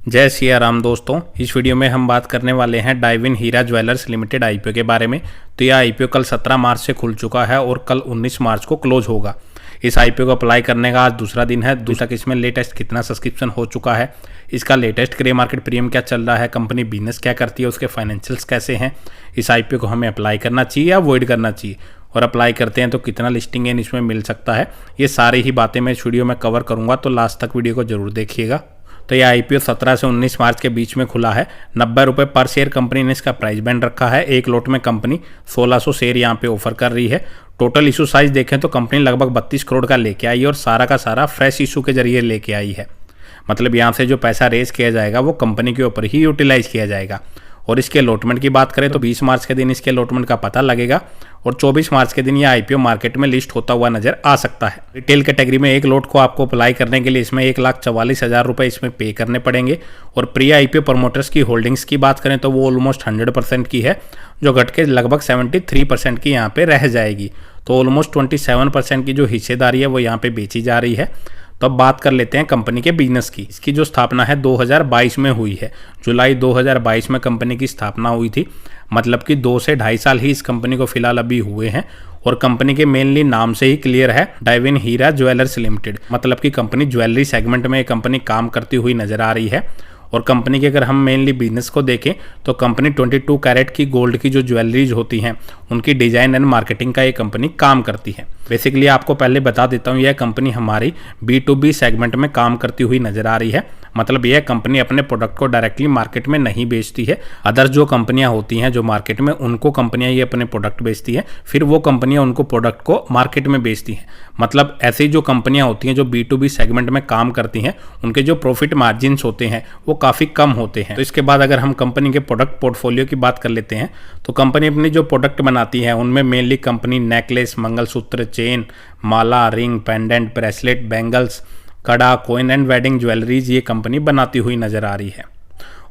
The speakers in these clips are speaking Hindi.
जय सिया राम दोस्तों, इस वीडियो में हम बात करने वाले हैं डाइविन हीरा ज्वेलर्स लिमिटेड आईपीओ के बारे में। तो यह आईपीओ कल 17 मार्च से खुल चुका है और कल 19 मार्च को क्लोज होगा। इस आईपीओ को अप्लाई करने का आज दूसरा दिन है। दूसरा कि इसमें लेटेस्ट कितना सब्सक्रिप्शन हो चुका है, इसका लेटेस्ट ग्रे मार्केट प्रीमियम क्या चल रहा है, कंपनी बिजनेस क्या करती है, उसके फाइनेंशियल्स कैसे हैं, इस आईपीओ को हमें अप्लाई करना चाहिए या अवॉइड करना चाहिए, और अप्लाई करते हैं तो कितना लिस्टिंग गेन इसमें मिल सकता है, ये सारी ही बातें मैं इस वीडियो में कवर करूंगा। तो लास्ट तक वीडियो को जरूर देखिएगा। तो यह आईपीओ 17 से 19 मार्च के बीच में खुला है। 90 रुपये पर शेयर कंपनी ने इसका प्राइस बैंड रखा है। एक लोट में कंपनी 1600 शेयर यहाँ पे ऑफर कर रही है। टोटल इशू साइज देखें तो कंपनी लगभग 32 करोड़ का लेके आई है और सारा का सारा फ्रेश इशू के जरिए लेके आई है। मतलब यहाँ से जो पैसा रेज किया जाएगा वो कंपनी के ऊपर ही यूटिलाइज किया जाएगा। और इसके अलॉटमेंट की बात करें तो 20 मार्च के दिन इसके अलॉटमेंट का पता लगेगा और 24 मार्च के दिन यह आईपीओ मार्केट में लिस्ट होता हुआ नजर आ सकता है। रिटेल कैटेगरी में एक लोट को आपको अप्लाई करने के लिए इसमें 1,44,000 रुपये इसमें पे करने पड़ेंगे। और प्री आईपीओ प्रमोटर्स की होल्डिंग्स की बात करें तो वो ऑलमोस्ट 100% की है, जो घट के लगभग 73% की यहाँ पे रह जाएगी। तो ऑलमोस्ट 27% की जो हिस्सेदारी है वो यहाँ पे बेची जा रही है। तो अब बात कर लेते हैं कंपनी के बिजनेस की। इसकी जो स्थापना है 2022 में हुई है। जुलाई 2022 में कंपनी की स्थापना हुई थी। मतलब कि 2 से 2.5 साल ही इस कंपनी को फिलहाल अभी हुए हैं। और कंपनी के मेनली नाम से ही क्लियर है, डाइविन हीरा ज्वेलर्स लिमिटेड। मतलब कि कंपनी ज्वेलरी सेगमेंट में कंपनी काम करती हुई नजर आ रही है। और कंपनी के अगर हम मेनली बिजनेस को देखें तो कंपनी 22 कैरेट की गोल्ड की जो ज्वेलरीज होती हैं उनकी डिजाइन एंड मार्केटिंग का ये कंपनी काम करती है। बेसिकली आपको पहले बता देता हूँ, यह कंपनी हमारी B2B सेगमेंट में काम करती हुई नजर आ रही है। मतलब यह कंपनी अपने प्रोडक्ट को डायरेक्टली मार्केट में नहीं बेचती है। अदर जो कंपनियां होती हैं जो मार्केट में, उनको कंपनियां ये अपने प्रोडक्ट बेचती है, फिर वो कंपनियां उनको प्रोडक्ट को मार्केट में बेचती हैं। मतलब ऐसी जो कंपनियां होती हैं जो B2B सेगमेंट में काम करती हैं, उनके जो प्रॉफिट मार्जिन होते हैं वो काफ़ी कम होते हैं। तो इसके बाद अगर हम कंपनी के प्रोडक्ट पोर्टफोलियो की बात कर लेते हैं तो कंपनी अपनी जो प्रोडक्ट बनाती है उनमें mainly company necklace, mangalsutra, chain, माला, रिंग, पेंडेंट, ब्रेसलेट, बैंगल्स, कड़ा, कॉइन एंड वेडिंग ज्वेलरीज ये कंपनी बनाती हुई नजर आ रही है।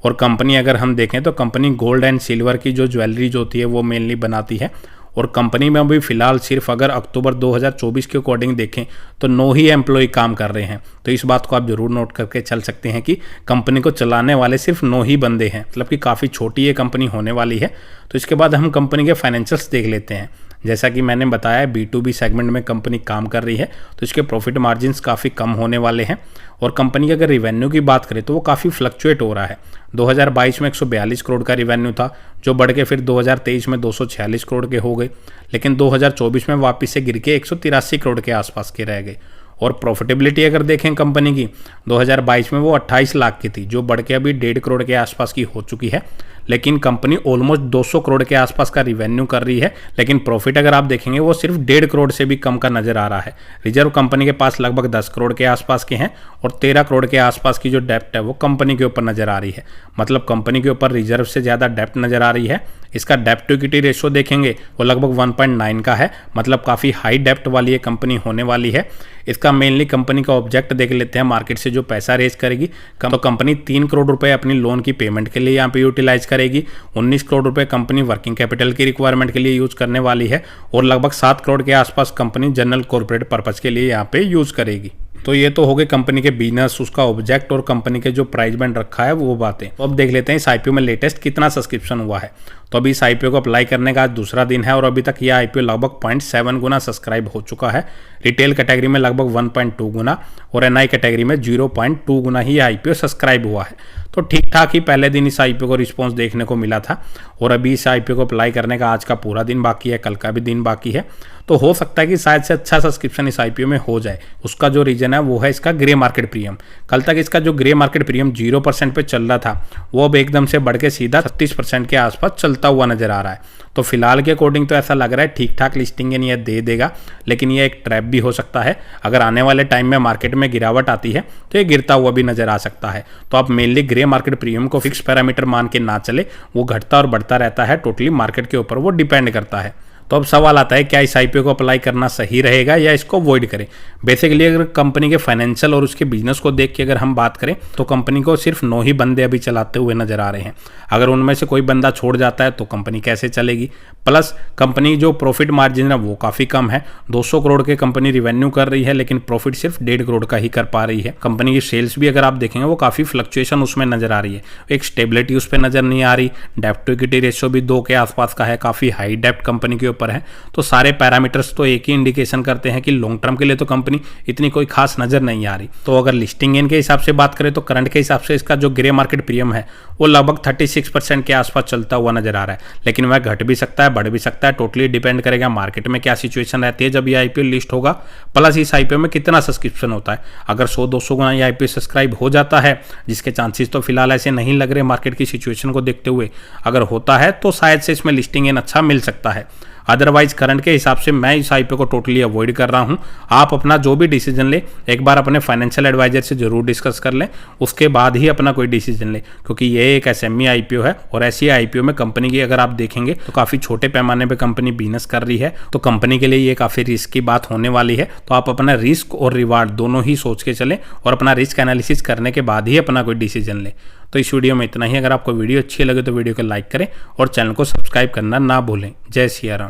और कंपनी अगर हम देखें तो कंपनी गोल्ड एंड सिल्वर की जो ज्वेलरीज होती है वो मेनली बनाती है। और कंपनी में अभी फिलहाल सिर्फ अगर अक्टूबर 2024 के अकॉर्डिंग देखें तो 9 ही एम्प्लॉय काम कर रहे हैं। तो इस बात को आप जरूर नोट करके चल सकते हैं कि कंपनी को चलाने वाले सिर्फ 9 ही बंदे हैं। मतलब कि काफ़ी छोटी ये कंपनी होने वाली है। तो इसके बाद हम कंपनी के फाइनेंशियल्स देख लेते हैं। जैसा कि मैंने बताया B2B सेगमेंट में कंपनी काम कर रही है तो इसके प्रॉफिट मार्जिन्स काफ़ी कम होने वाले हैं। और कंपनी की अगर रिवेन्यू की बात करें तो वो काफ़ी फ्लक्चुएट हो रहा है। 2022 में 142 करोड़ का रिवेन्यू था, जो बढ़ के फिर 2023 में 246 करोड़ के हो गए, लेकिन 2024 में वापस से गिर के 183 करोड़ के आसपास के रह गए। और प्रॉफिटेबिलिटी अगर देखें कंपनी की 2022 में वो 28 लाख की थी, जो बढ़ के अभी 1.5 करोड़ के आसपास की हो चुकी है। लेकिन कंपनी ऑलमोस्ट 200 करोड़ के आसपास का रिवेन्यू कर रही है, लेकिन प्रॉफिट अगर आप देखेंगे वो सिर्फ 1.5 करोड़ से भी कम का नजर आ रहा है। रिजर्व कंपनी के पास लगभग 10 करोड़ के आसपास के हैं और 13 करोड़ के आसपास की जो डेप्ट है वो कंपनी के ऊपर नजर आ रही है। मतलब कंपनी के ऊपर रिजर्व से ज़्यादा डेप्ट नजर आ रही है। इसका डेप्ट टू इक्विटी रेशो देखेंगे वो लगभग 1.9 का है। मतलब काफ़ी हाई डेप्ट वाली ये कंपनी होने वाली है। इसका मेनली कंपनी का ऑब्जेक्ट देख लेते हैं, मार्केट से जो पैसा रेज करेगी। तो कंपनी 3 करोड़ रुपए अपनी लोन की पेमेंट के लिए यहाँ पे यूटिलाइज करेगी। 19 करोड़ रुपए कंपनी वर्किंग कैपिटल की रिक्वायरमेंट के लिए यूज करने वाली है और लगभग 7 करोड़ के आसपास कंपनी जनरल कॉर्पोरेट पर्पज के लिए यहाँ पे यूज करेगी। तो ये तो हो गए कंपनी के बिजनेस, उसका ऑब्जेक्ट और कंपनी के जो प्राइस बैंड रखा है वो बातें। तो अब देख लेते हैं इस आईपीओ में लेटेस्ट कितना सब्सक्रिप्शन हुआ है। तो अभी इस आईपीओ को अप्लाई करने का आज दूसरा दिन है और अभी तक यह आईपीओ लगभग 0.7 गुना सब्सक्राइब हो चुका है। रिटेल कैटेगरी में लगभग 1.2 गुना और एनआई कैटेगरी में 0.2 गुना ही आईपीओ सब्सक्राइब हुआ है। तो ठीक ठाक ही पहले दिन इस आईपीओ को रिस्पॉन्स देखने को मिला था। और अभी इस आईपीओ को अप्लाई करने का आज का पूरा दिन बाकी है, कल का भी दिन बाकी है। तो हो सकता है कि शायद से अच्छा सब्सक्रिप्शन इस आईपीओ में हो जाए। उसका जो रीजन है वो है इसका ग्रे मार्केट प्रीमियम। कल तक इसका जो ग्रे मार्केट प्रीमियम 0% पे चल रहा था वो अब एकदम से बढ़ के सीधा 36% के आसपास चलता हुआ नजर आ रहा है। तो फिलहाल के अकॉर्डिंग तो ऐसा लग रहा है ठीक ठाक लिस्टिंग ये दे देगा, लेकिन ये एक ट्रैप भी हो सकता है। अगर आने वाले टाइम में मार्केट में गिरावट आती है तो ये गिरता हुआ भी नजर आ सकता है। तो आप मेनली ग्रे मार्केट प्रीमियम को फिक्स पैरामीटर मान के ना चले, वो घटता और बढ़ता रहता है, टोटली मार्केट के ऊपर वो डिपेंड करता है। तो अब सवाल आता है क्या इस आईपीओ को अप्लाई करना सही रहेगा या इसको अवॉइड करें। बेसिकली अगर कंपनी के फाइनेंशियल और उसके बिजनेस को देख के अगर हम बात करें तो कंपनी को सिर्फ 9 ही बंदे अभी चलाते हुए नजर आ रहे हैं। अगर उनमें से कोई बंदा छोड़ जाता है तो कंपनी कैसे चलेगी। प्लस कंपनी जो प्रॉफिट मार्जिन है वो काफ़ी कम है। 200 करोड़ के कंपनी रिवेन्यू कर रही है लेकिन प्रॉफिट सिर्फ 1.5 करोड़ का ही कर पा रही है। कंपनी की सेल्स भी अगर आप देखेंगे वो काफ़ी फ्लक्चुएशन उसमें नजर आ रही है, एक स्टेबिलिटी उस पर नजर नहीं आ रही। डेप्ट टू इक्विटी रेशियो भी 2 के आसपास का है, काफ़ी हाई डेप्ट कंपनी के ऊपर है। तो सारे पैरामीटर्स तो एक ही इंडिकेशन करते हैं कि लॉन्ग टर्म के लिए तो कंपनी इतनी कोई खास नजर नहीं आ रही। तो अगर लिस्टिंग गेन के हिसाब से बात करें तो करंट के हिसाब से इसका जो ग्रे मार्केट प्रीमियम है वो लगभग 36% के आसपास चलता हुआ नजर आ रहा है, लेकिन वह घट भी सकता है, बढ़ भी सकता है। टोटली डिपेंड करेगा मार्केट में क्या सिचुएशन रहती है जब ये आईपीओ लिस्ट होगा, प्लस इस आईपीओ में कितना सब्सक्रिप्शन होता है। अगर 100-200 गुना ये आईपीओ सब्सक्राइब हो जाता है, जिसके चांसेस तो फिलहाल ऐसे नहीं लग रहे मार्केट की सिचुएशन को देखते हुए, अगर होता है तो शायद से इसमें लिस्टिंग गेन अच्छा मिल सकता है। अदरवाइज करंट के हिसाब से मैं इस आईपीओ को टोटली अवॉइड कर रहा हूं। आप अपना जो भी डिसीजन ले एक बार अपने फाइनेंशियल एडवाइजर से जरूर डिस्कस कर लें, उसके बाद ही अपना कोई डिसीजन ले, क्योंकि ये एक एसएमई आईपीओ है और ऐसी आईपीओ में कंपनी की अगर आप देखेंगे तो काफ़ी छोटे पैमाने पर कंपनी बिजनेस कर रही है, तो कंपनी के लिए ये काफ़ी रिस्क की बात होने वाली है। तो आप अपना रिस्क और रिवार्ड दोनों ही सोच के चलें और अपना रिस्क एनालिसिस करने के बाद ही अपना कोई डिसीजन लें। तो इस वीडियो में इतना ही। अगर आपको वीडियो अच्छी लगे तो वीडियो को लाइक करें और चैनल को सब्सक्राइब करना ना भूलें। जय सिया राम।